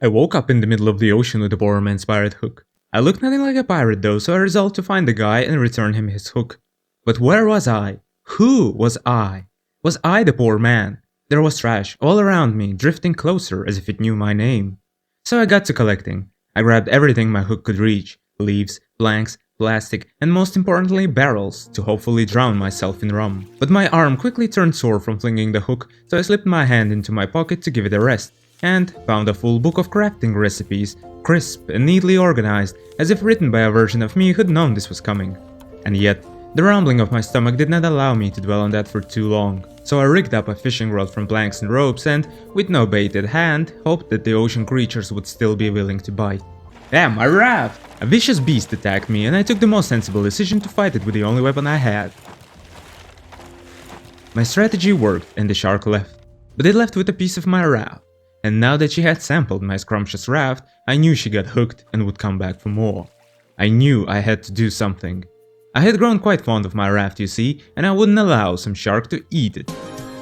I woke up in the middle of the ocean with a poor man's pirate hook. I looked nothing like a pirate though, so I resolved to find the guy and return him his hook. But where was I? Who was I? Was I the poor man? There was trash all around me, drifting closer as if it knew my name. So I got to collecting. I grabbed everything my hook could reach: leaves, planks, plastic, and most importantly barrels, to hopefully drown myself in rum. But my arm quickly turned sore from flinging the hook, so I slipped my hand into my pocket to give it a rest, and found a full book of crafting recipes, crisp and neatly organized, as if written by a version of me who'd known this was coming. And yet, the rumbling of my stomach did not allow me to dwell on that for too long, so I rigged up a fishing rod from planks and ropes and, with no bait at hand, hoped that the ocean creatures would still be willing to bite. Damn, my raft! A vicious beast attacked me and I took the most sensible decision to fight it with the only weapon I had. My strategy worked and the shark left, but it left with a piece of my raft. And now that she had sampled my scrumptious raft, I knew she got hooked and would come back for more. I knew I had to do something. I had grown quite fond of my raft, you see, and I wouldn't allow some shark to eat it.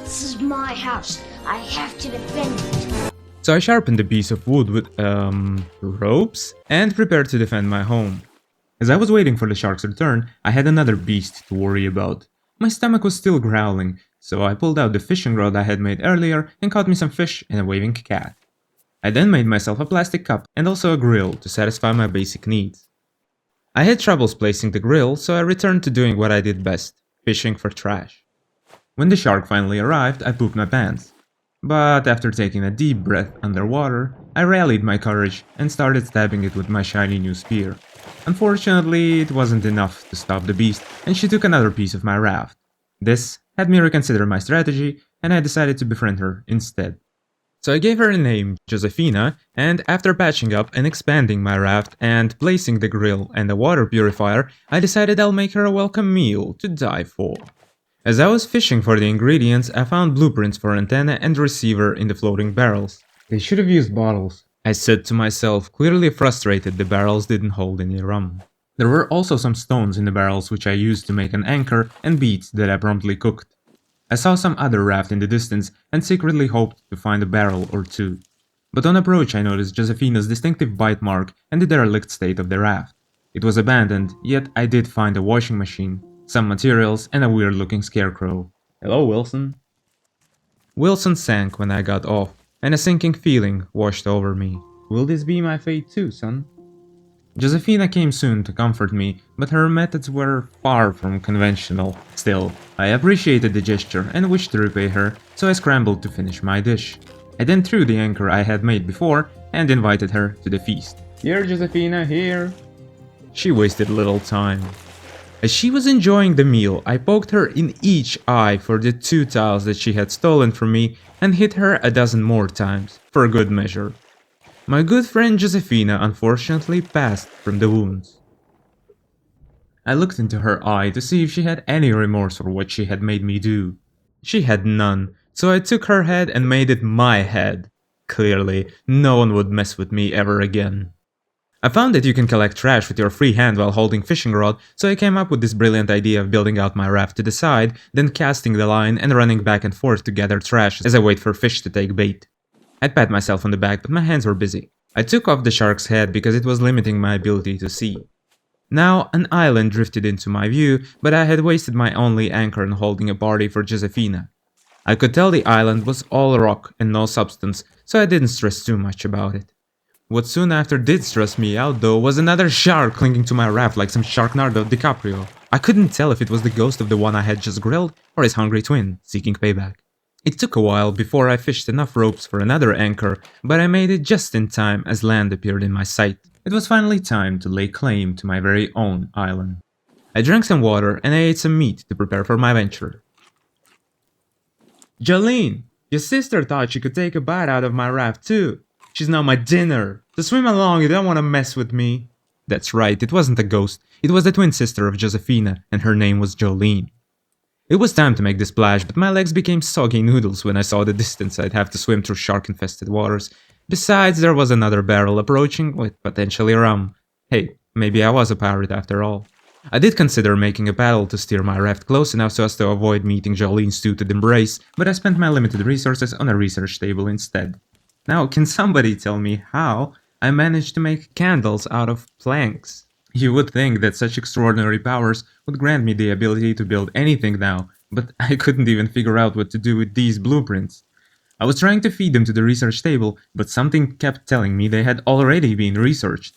This is my house. I have to defend it. So I sharpened a piece of wood with, ropes and prepared to defend my home. As I was waiting for the shark's return, I had another beast to worry about. My stomach was still growling, so I pulled out the fishing rod I had made earlier and caught me some fish and a waving cat. I then made myself a plastic cup and also a grill to satisfy my basic needs. I had troubles placing the grill, so I returned to doing what I did best, fishing for trash. When the shark finally arrived, I pooped my pants. But after taking a deep breath underwater, I rallied my courage and started stabbing it with my shiny new spear. Unfortunately, it wasn't enough to stop the beast, and she took another piece of my raft. This had me reconsider my strategy, and I decided to befriend her instead. So I gave her a name, Josephina, and after patching up and expanding my raft and placing the grill and a water purifier, I decided I'll make her a welcome meal to die for. As I was fishing for the ingredients, I found blueprints for antenna and receiver in the floating barrels. They should have used bottles, I said to myself, clearly frustrated the barrels didn't hold any rum. There were also some stones in the barrels which I used to make an anchor and beets that I promptly cooked. I saw some other raft in the distance and secretly hoped to find a barrel or two. But on approach I noticed Josephina's distinctive bite mark and the derelict state of the raft. It was abandoned, yet I did find a washing machine, some materials, and a weird-looking scarecrow. Hello, Wilson. Wilson sank when I got off, and a sinking feeling washed over me. Will this be my fate too, son? Josephina came soon to comfort me, but her methods were far from conventional. Still, I appreciated the gesture and wished to repay her, so I scrambled to finish my dish. I then threw the anchor I had made before and invited her to the feast. Here, Josephina, here. She wasted little time. As she was enjoying the meal, I poked her in each eye for the 2 tiles that she had stolen from me and hit her a dozen more times, for good measure. My good friend Josephina unfortunately passed from the wounds. I looked into her eye to see if she had any remorse for what she had made me do. She had none, so I took her head and made it my head. Clearly, no one would mess with me ever again. I found that you can collect trash with your free hand while holding fishing rod, so I came up with this brilliant idea of building out my raft to the side, then casting the line and running back and forth to gather trash as I wait for fish to take bait. I'd pat myself on the back, but my hands were busy. I took off the shark's head because it was limiting my ability to see. Now, an island drifted into my view, but I had wasted my only anchor in holding a party for Josephina. I could tell the island was all rock and no substance, so I didn't stress too much about it. What soon after did stress me out though was another shark clinging to my raft like some Sharknado DiCaprio. I couldn't tell if it was the ghost of the one I had just grilled or his hungry twin, seeking payback. It took a while before I fished enough ropes for another anchor, but I made it just in time as land appeared in my sight. It was finally time to lay claim to my very own island. I drank some water and I ate some meat to prepare for my venture. Jolene, your sister thought she could take a bite out of my raft too. She's now my dinner. To swim along, you don't want to mess with me. That's right, it wasn't a ghost. It was the twin sister of Josephina, and her name was Jolene. It was time to make the splash, but my legs became soggy noodles when I saw the distance I'd have to swim through shark-infested waters. Besides, there was another barrel approaching with potentially rum. Hey, maybe I was a pirate after all. I did consider making a paddle to steer my raft close enough so as to avoid meeting Jolene's suited embrace, but I spent my limited resources on a research table instead. Now, can somebody tell me how I managed to make candles out of planks? You would think that such extraordinary powers would grant me the ability to build anything now, but I couldn't even figure out what to do with these blueprints. I was trying to feed them to the research table, but something kept telling me they had already been researched.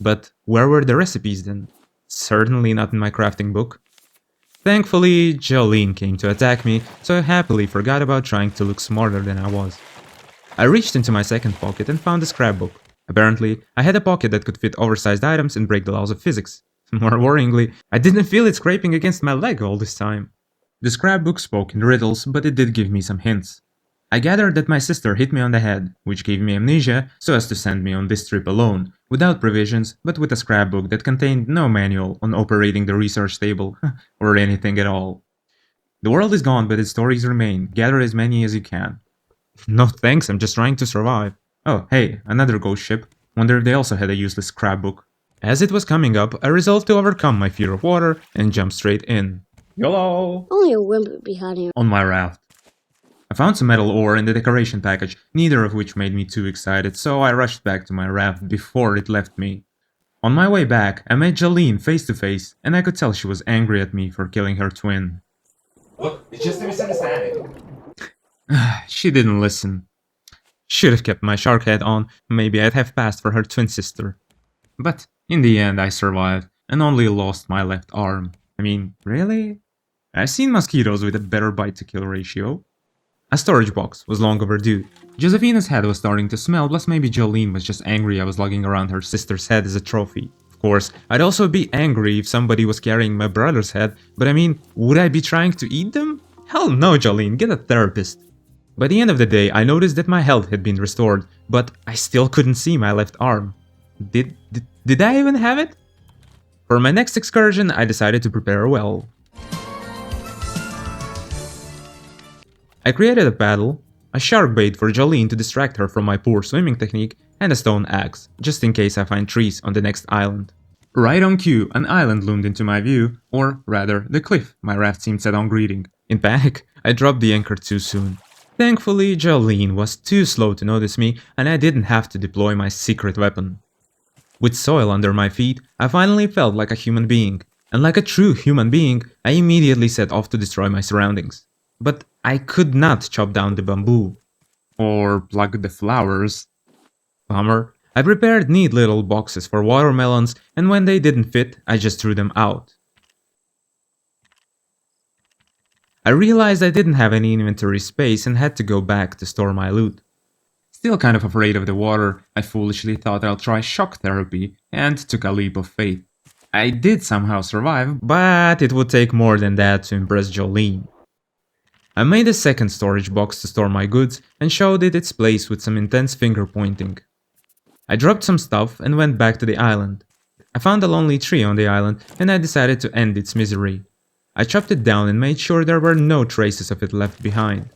But where were the recipes then? Certainly not in my crafting book. Thankfully, Jolene came to attack me, so I happily forgot about trying to look smarter than I was. I reached into my second pocket and found a scrapbook. Apparently, I had a pocket that could fit oversized items and break the laws of physics. More worryingly, I didn't feel it scraping against my leg all this time. The scrapbook spoke in riddles, but it did give me some hints. I gathered that my sister hit me on the head, which gave me amnesia so as to send me on this trip alone, without provisions, but with a scrapbook that contained no manual on operating the research table, or anything at all. The world is gone, but its stories remain. Gather as many as you can. No thanks, I'm just trying to survive. Oh, hey, another ghost ship. Wonder if they also had a useless scrapbook. As it was coming up, I resolved to overcome my fear of water and jump straight in. YOLO! Only a wimp would be hiding. On my raft. I found some metal ore in the decoration package, neither of which made me too excited, so I rushed back to my raft before it left me. On my way back, I met Jolene face to face, and I could tell she was angry at me for killing her twin. Look, it's just a misunderstanding. She didn't listen. Should have kept my shark head on, maybe I'd have passed for her twin sister. But in the end, I survived, and only lost my left arm. I mean, really? I've seen mosquitoes with a better bite-to-kill ratio. A storage box was long overdue. Josephina's head was starting to smell, plus maybe Jolene was just angry I was lugging around her sister's head as a trophy. Of course, I'd also be angry if somebody was carrying my brother's head, but I mean, would I be trying to eat them? Hell no, Jolene, get a therapist. By the end of the day, I noticed that my health had been restored, but I still couldn't see my left arm. Did I even have it? For my next excursion, I decided to prepare well. I created a paddle, a shark bait for Jolene to distract her from my poor swimming technique, and a stone axe, just in case I find trees on the next island. Right on cue, an island loomed into my view, or rather, the cliff my raft seemed set on greeting. In panic, I dropped the anchor too soon. Thankfully, Jolene was too slow to notice me, and I didn't have to deploy my secret weapon. With soil under my feet, I finally felt like a human being, and like a true human being, I immediately set off to destroy my surroundings. But I could not chop down the bamboo. Or plug the flowers. Bummer. I prepared neat little boxes for watermelons, and when they didn't fit, I just threw them out. I realized I didn't have any inventory space and had to go back to store my loot. Still kind of afraid of the water, I foolishly thought I'll try shock therapy, and took a leap of faith. I did somehow survive, but it would take more than that to impress Jolene. I made a second storage box to store my goods and showed it its place with some intense finger pointing. I dropped some stuff and went back to the island. I found a lonely tree on the island and I decided to end its misery. I chopped it down and made sure there were no traces of it left behind.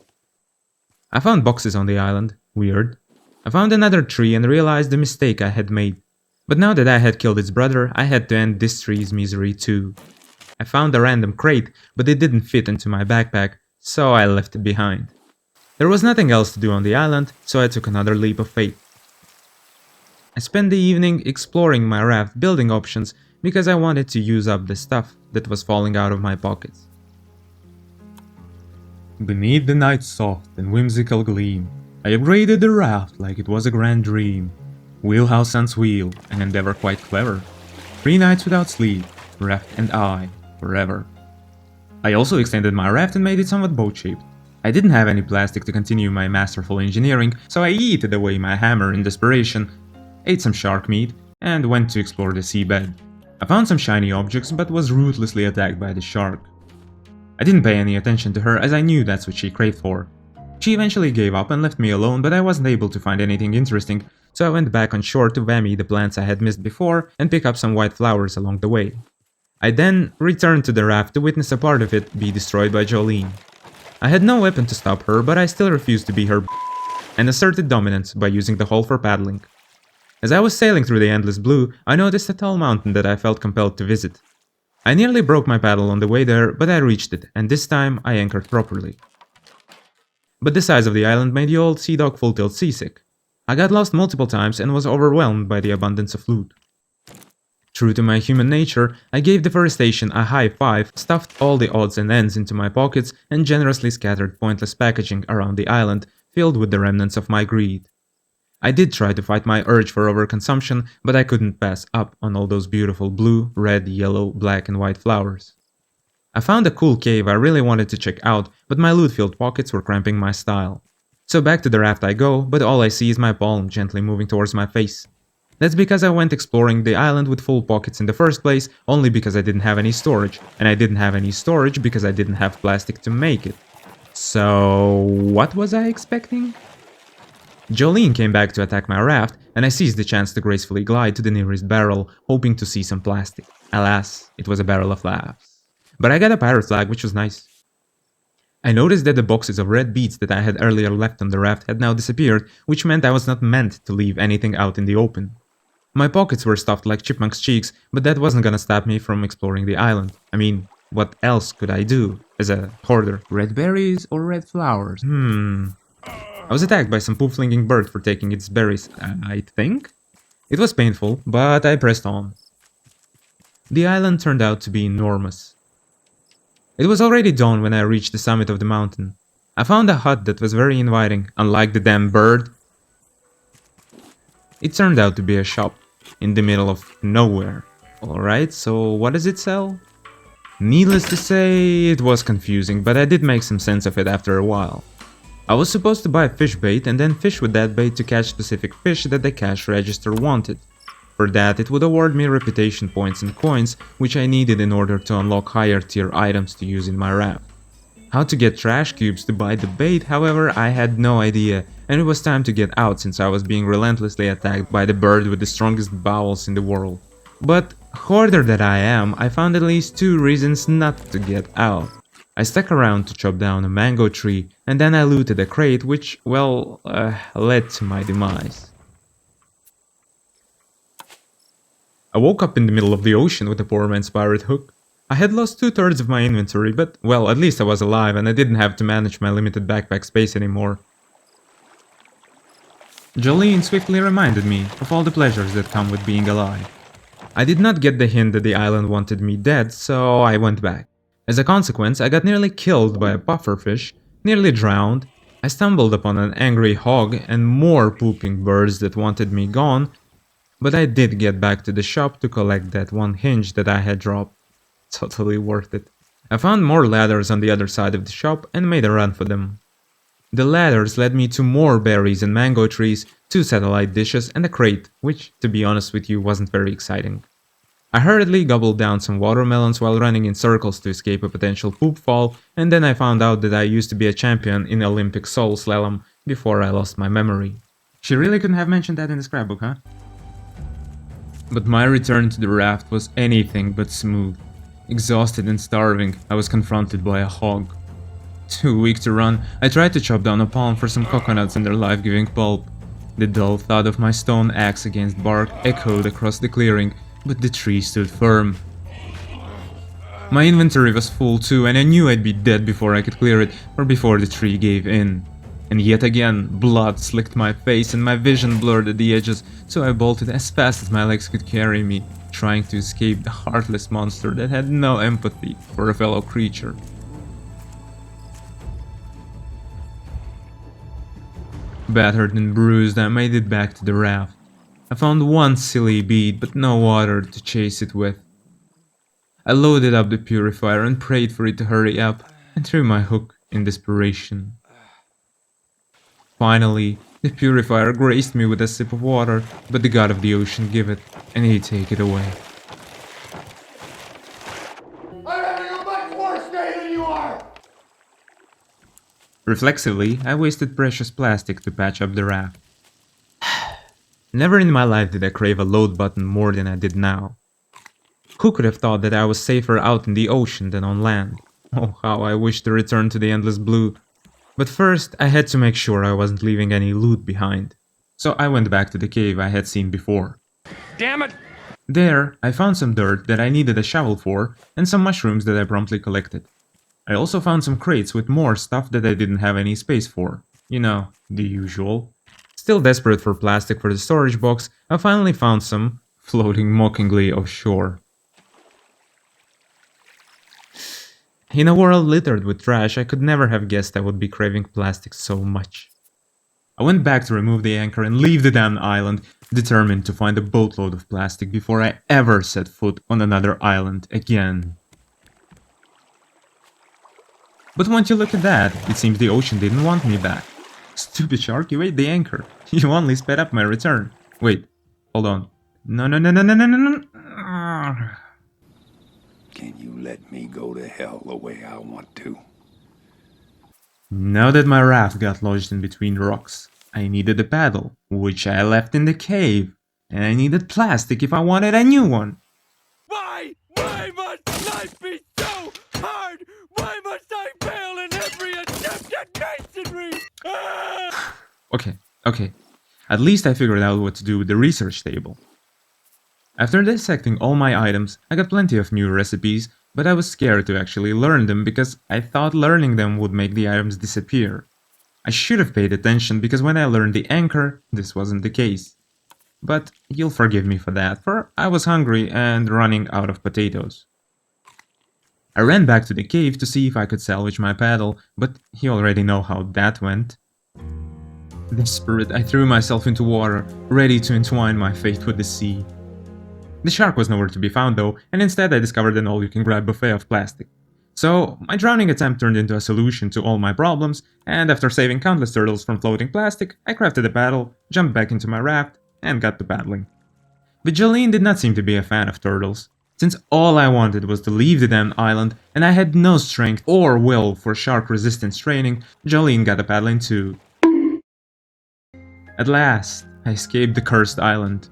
I found boxes on the island. Weird. I found another tree and realized the mistake I had made. But now that I had killed its brother, I had to end this tree's misery too. I found a random crate, but it didn't fit into my backpack, so I left it behind. There was nothing else to do on the island, so I took another leap of faith. I spent the evening exploring my raft building options because I wanted to use up the stuff that was falling out of my pockets. Beneath the night's soft and whimsical gleam, I upgraded the raft like it was a grand dream. Wheelhouse sans wheel, an endeavor quite clever. 3 nights without sleep, raft and I, forever. I also extended my raft and made it somewhat boat-shaped. I didn't have any plastic to continue my masterful engineering, so I yeeted away my hammer in desperation, ate some shark meat, and went to explore the seabed. I found some shiny objects, but was ruthlessly attacked by the shark. I didn't pay any attention to her as I knew that's what she craved for. She eventually gave up and left me alone, but I wasn't able to find anything interesting, so I went back on shore to whammy the plants I had missed before and pick up some white flowers along the way. I then returned to the raft to witness a part of it be destroyed by Jolene. I had no weapon to stop her, but I still refused to be her and asserted dominance by using the hull for paddling. As I was sailing through the endless blue, I noticed a tall mountain that I felt compelled to visit. I nearly broke my paddle on the way there, but I reached it, and this time I anchored properly. But the size of the island made the old sea dog full tilt seasick. I got lost multiple times and was overwhelmed by the abundance of loot. True to my human nature, I gave deforestation a high five, stuffed all the odds and ends into my pockets, and generously scattered pointless packaging around the island, filled with the remnants of my greed. I did try to fight my urge for overconsumption, but I couldn't pass up on all those beautiful blue, red, yellow, black, and white flowers. I found a cool cave I really wanted to check out, but my loot-filled pockets were cramping my style. So back to the raft I go, but all I see is my palm gently moving towards my face. That's because I went exploring the island with full pockets in the first place, only because I didn't have any storage, and I didn't have any storage because I didn't have plastic to make it. So what was I expecting? Jolene came back to attack my raft, and I seized the chance to gracefully glide to the nearest barrel, hoping to see some plastic. Alas, it was a barrel of laughs. But I got a pirate flag, which was nice. I noticed that the boxes of red beads that I had earlier left on the raft had now disappeared, which meant I was not meant to leave anything out in the open. My pockets were stuffed like chipmunk's cheeks, but that wasn't gonna stop me from exploring the island. I mean, what else could I do as a hoarder? Red berries or red flowers? I was attacked by some poop-flinging bird for taking its berries, I think? It was painful, but I pressed on. The island turned out to be enormous. It was already dawn when I reached the summit of the mountain. I found a hut that was very inviting, unlike the damn bird. It turned out to be a shop, in the middle of nowhere. Alright, so what does it sell? Needless to say, it was confusing, but I did make some sense of it after a while. I was supposed to buy fish bait and then fish with that bait to catch specific fish that the cash register wanted. For that, it would award me reputation points and coins, which I needed in order to unlock higher tier items to use in my raft. How to get trash cubes to buy the bait, however, I had no idea, and it was time to get out since I was being relentlessly attacked by the bird with the strongest bowels in the world. But, hoarder that I am, I found at least 2 reasons not to get out. I stuck around to chop down a mango tree, and then I looted a crate which, well, led to my demise. I woke up in the middle of the ocean with a poor man's pirate hook. I had lost 2/3 of my inventory, but, well, at least I was alive and I didn't have to manage my limited backpack space anymore. Jolene swiftly reminded me of all the pleasures that come with being alive. I did not get the hint that the island wanted me dead, so I went back. As a consequence, I got nearly killed by a pufferfish, nearly drowned, I stumbled upon an angry hog and more pooping birds that wanted me gone, but I did get back to the shop to collect that one hinge that I had dropped. Totally worth it. I found more ladders on the other side of the shop and made a run for them. The ladders led me to more berries and mango trees, 2 satellite dishes and a crate, which, to be honest with you, wasn't very exciting. I hurriedly gobbled down some watermelons while running in circles to escape a potential poop fall, and then I found out that I used to be a champion in Olympic soul slalom before I lost my memory. She really couldn't have mentioned that in the scrapbook, huh? But my return to the raft was anything but smooth. Exhausted and starving, I was confronted by a hog. Too weak to run, I tried to chop down a palm for some coconuts and their life-giving pulp. The dull thud of my stone axe against bark echoed across the clearing, but the tree stood firm. My inventory was full too, and I knew I'd be dead before I could clear it, or before the tree gave in. And yet again, blood slicked my face and my vision blurred at the edges, so I bolted as fast as my legs could carry me, trying to escape the heartless monster that had no empathy for a fellow creature. Battered and bruised, I made it back to the raft. I found one silly bead, but no water to chase it with. I loaded up the purifier and prayed for it to hurry up, and threw my hook in desperation. Finally, the purifier graced me with a sip of water, but the god of the ocean gave it, and he take it away. I'm having a much worse day than you are! Reflexively, I wasted precious plastic to patch up the raft. Never in my life did I crave a load button more than I did now. Who could have thought that I was safer out in the ocean than on land? Oh, how I wish to return to the endless blue. But first, I had to make sure I wasn't leaving any loot behind. So I went back to the cave I had seen before. Damn it! There, I found some dirt that I needed a shovel for, and some mushrooms that I promptly collected. I also found some crates with more stuff that I didn't have any space for. You know, the usual. Still desperate for plastic for the storage box, I finally found some, floating mockingly offshore. In a world littered with trash, I could never have guessed I would be craving plastic so much. I went back to remove the anchor and leave the damn island, determined to find a boatload of plastic before I ever set foot on another island again. But once you look at that, it seems the ocean didn't want me back. Stupid shark, you ate the anchor. You only sped up my return. Wait, hold on. No. Can you let me go to hell the way I want to? Now that my raft got lodged in between rocks, I needed a paddle, which I left in the cave. And I needed plastic if I wanted a new one. Why? Why must life be so hard? Why must I fail in every attempt at masonry? Ah! Okay. At least I figured out what to do with the research table. After dissecting all my items, I got plenty of new recipes, but I was scared to actually learn them because I thought learning them would make the items disappear. I should have paid attention because when I learned the anchor, this wasn't the case. But you'll forgive me for that, for I was hungry and running out of potatoes. I ran back to the cave to see if I could salvage my paddle, but you already know how that went. Desperate, I threw myself into water, ready to entwine my fate with the sea. The shark was nowhere to be found though, and instead I discovered an all-you-can-grab buffet of plastic. So, my drowning attempt turned into a solution to all my problems, and after saving countless turtles from floating plastic, I crafted a paddle, jumped back into my raft, and got to paddling. But Jolene did not seem to be a fan of turtles. Since all I wanted was to leave the damn island, and I had no strength or will for shark resistance training, Jolene got a paddling too. At last, I escaped the cursed island.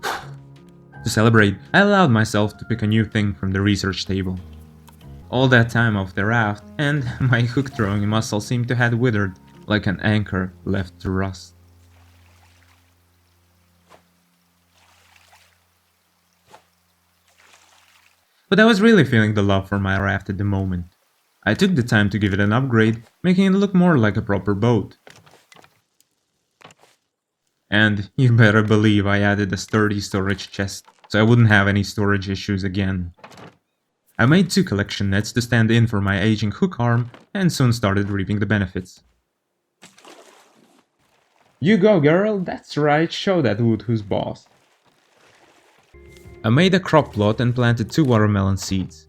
To celebrate, I allowed myself to pick a new thing from the research table. All that time off the raft, and my hook-throwing muscle seemed to have withered like an anchor left to rust. But I was really feeling the love for my raft at the moment. I took the time to give it an upgrade, making it look more like a proper boat. And you better believe I added a sturdy storage chest, so I wouldn't have any storage issues again. I made 2 collection nets to stand in for my aging hook arm, and soon started reaping the benefits. You go, girl, that's right, show that wood who's boss. I made a crop plot and planted 2 watermelon seeds.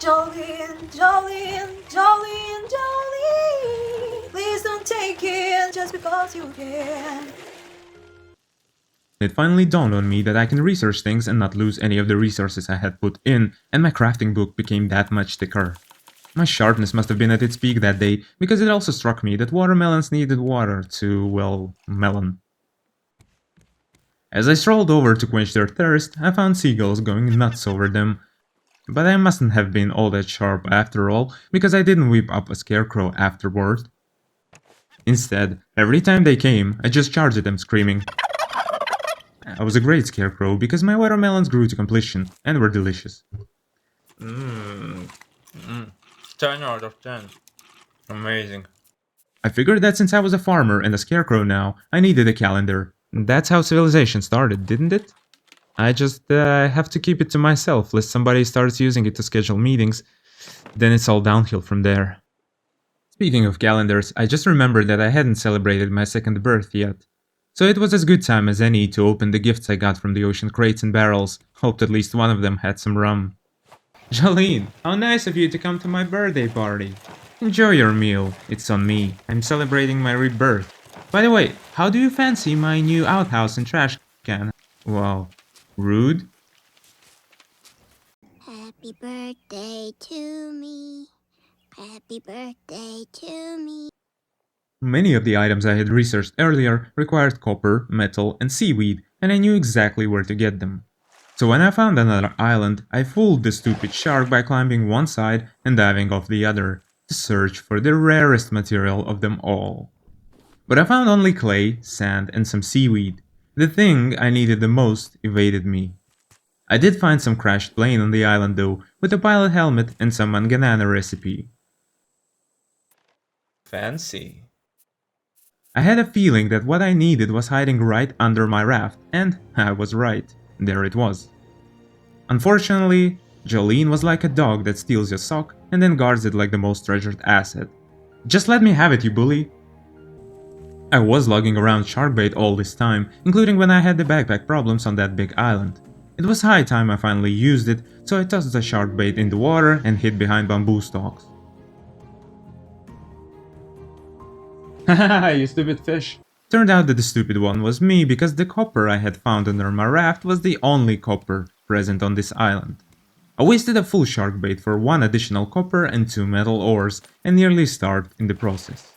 Jolene, Jolene, Jolene, Jolene, please don't take it just because you can. It finally dawned on me that I can research things and not lose any of the resources I had put in, and my crafting book became that much thicker. My sharpness must have been at its peak that day, because it also struck me that watermelons needed water to, well, melon. As I strolled over to quench their thirst, I found seagulls going nuts over them. But I mustn't have been all that sharp after all, because I didn't whip up a scarecrow afterward. Instead, every time they came, I just charged at them screaming. I was a great scarecrow because my watermelons grew to completion and were delicious. 10 out of 10. Amazing. I figured that since I was a farmer and a scarecrow now, I needed a calendar. That's how civilization started, didn't it? I just have to keep it to myself lest somebody starts using it to schedule meetings. Then it's all downhill from there. Speaking of calendars, I just remembered that I hadn't celebrated my 2nd birth yet. So it was as good time as any to open the gifts I got from the ocean crates and barrels. Hoped at least one of them had some rum. Jolene, how nice of you to come to my birthday party. Enjoy your meal, it's on me. I'm celebrating my rebirth. By the way, how do you fancy my new outhouse and trash can? Wow, rude? Happy birthday to me. Happy birthday to me. Many of the items I had researched earlier required copper, metal, and seaweed, and I knew exactly where to get them. So when I found another island, I fooled the stupid shark by climbing one side and diving off the other, to search for the rarest material of them all. But I found only clay, sand, and some seaweed. The thing I needed the most evaded me. I did find some crashed plane on the island though, with a pilot helmet and some manganana recipe. Fancy. I had a feeling that what I needed was hiding right under my raft, and I was right. There it was. Unfortunately, Jolene was like a dog that steals your sock and then guards it like the most treasured asset. Just let me have it, you bully! I was lugging around shark bait all this time, including when I had the backpack problems on that big island. It was high time I finally used it, so I tossed the shark bait in the water and hid behind bamboo stalks. Haha, you stupid fish. Turned out that the stupid one was me because the copper I had found under my raft was the only copper present on this island. I wasted a full shark bait for 1 additional copper and 2 metal ores and nearly starved in the process.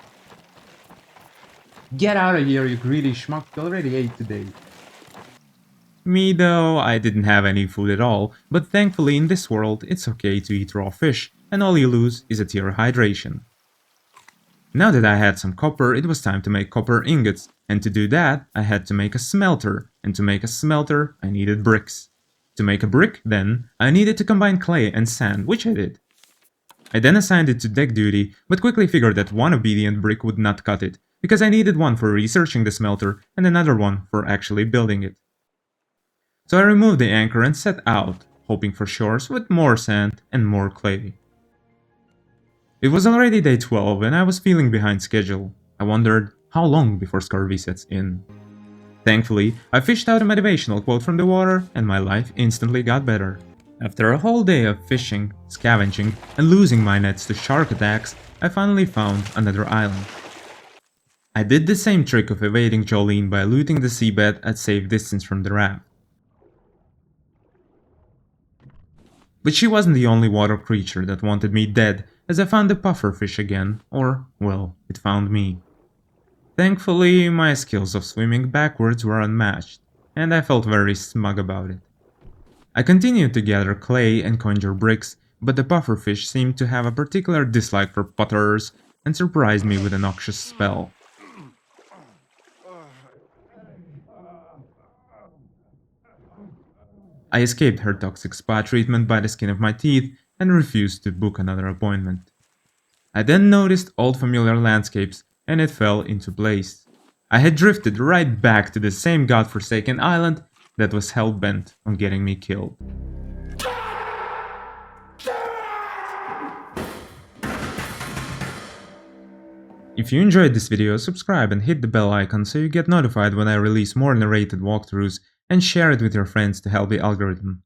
Get out of here, you greedy schmuck, you already ate today. Me though, I didn't have any food at all, but thankfully in this world it's okay to eat raw fish, and all you lose is a tear hydration. Now that I had some copper, it was time to make copper ingots, and to do that, I had to make a smelter, and to make a smelter, I needed bricks. To make a brick, then, I needed to combine clay and sand, which I did. I then assigned it to deck duty, but quickly figured that one obedient brick would not cut it, because I needed one for researching the smelter and another one for actually building it. So I removed the anchor and set out, hoping for shores with more sand and more clay. It was already day 12 and I was feeling behind schedule. I wondered how long before scurvy sets in. Thankfully, I fished out a motivational quote from the water and my life instantly got better. After a whole day of fishing, scavenging, and losing my nets to shark attacks, I finally found another island. I did the same trick of evading Jolene by looting the seabed at safe distance from the raft. But she wasn't the only water creature that wanted me dead, as I found the pufferfish again, or, well, it found me. Thankfully, my skills of swimming backwards were unmatched, and I felt very smug about it. I continued to gather clay and conjure bricks, but the pufferfish seemed to have a particular dislike for putters and surprised me with a noxious spell. I escaped her toxic spa treatment by the skin of my teeth and refused to book another appointment. I then noticed old familiar landscapes and it fell into place. I had drifted right back to the same godforsaken island that was hell-bent on getting me killed. If you enjoyed this video, subscribe and hit the bell icon so you get notified when I release more narrated walkthroughs, and share it with your friends to help the algorithm.